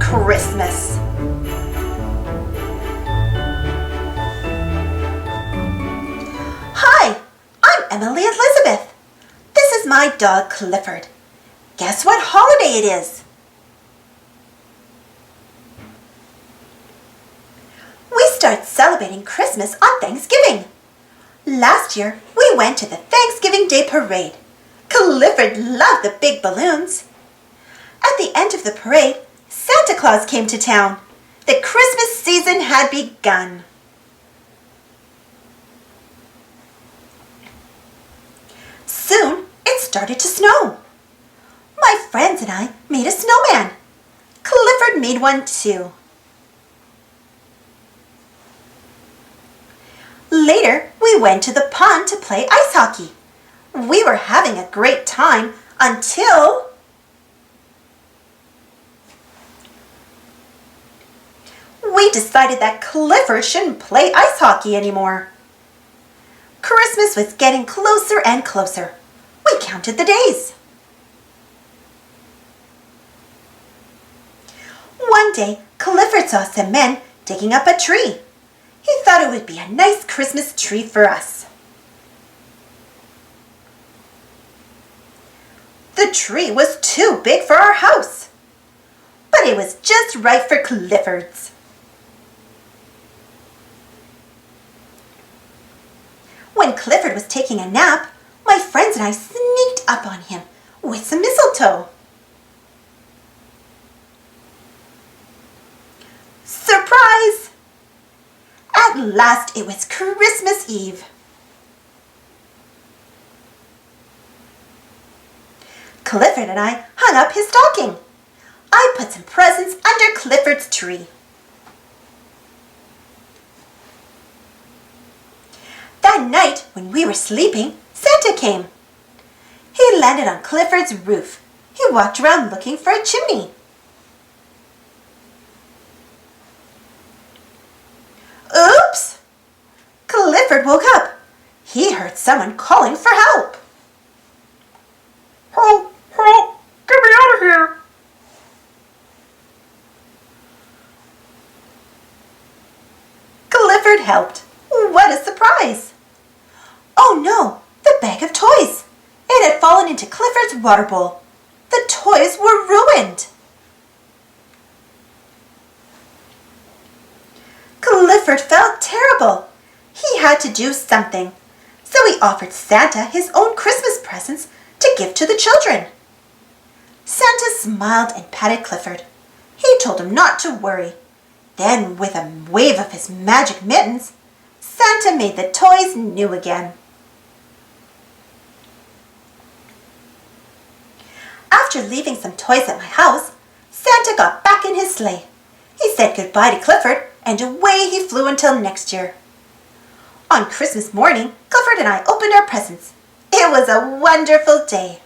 Christmas. Hi, I'm Emily Elizabeth. This is my dog Clifford. Guess what holiday it is? We start celebrating Christmas on Thanksgiving. Last year, we went to the Thanksgiving Day Parade. Clifford loved the big balloons. At the end of the parade, Santa Claus came to town. The Christmas season had begun. Soon, it started to snow. My friends and I made a snowman. Clifford made one too. Later, we went to the pond to play ice hockey. We were having a great time until we decided that Clifford shouldn't play ice hockey anymore. Christmas was getting closer and closer. We counted the days. One day, Clifford saw some men digging up a tree. He thought it would be a nice Christmas tree for us. The tree was too big for our house, but it was just right for Clifford's. When Clifford was taking a nap, my friends and I sneaked up on him with some mistletoe. Surprise! At last it was Christmas Eve. Clifford and I hung up his stocking. I put some presents under Clifford's tree. That night, when we were sleeping, Santa came. He landed on Clifford's roof. He walked around looking for a chimney. Oops! Clifford woke up. He heard someone calling for help. Help! Help! Get me out of here! Clifford helped. What a surprise! Oh no, the bag of toys! It had fallen into Clifford's water bowl. The toys were ruined. Clifford felt terrible. He had to do something. So he offered Santa his own Christmas presents to give to the children. Santa smiled and patted Clifford. He told him not to worry. Then, with a wave of his magic mittens, Santa made the toys new again. After leaving some toys at my house, Santa got back in his sleigh. He said goodbye to Clifford, and away he flew until next year. On Christmas morning, Clifford and I opened our presents. It was a wonderful day.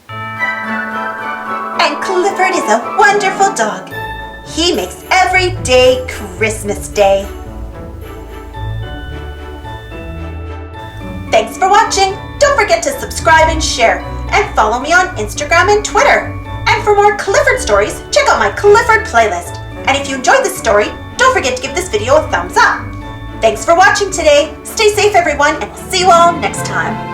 And Clifford is a wonderful dog. He makes every day Christmas Day. Thanks for watching. Don't forget to subscribe and share, and follow me on Instagram and Twitter. And for more Clifford stories, check out my Clifford playlist. And if you enjoyed this story, don't forget to give this video a thumbs up. Thanks for watching today. Stay safe, everyone, and we'll see you all next time.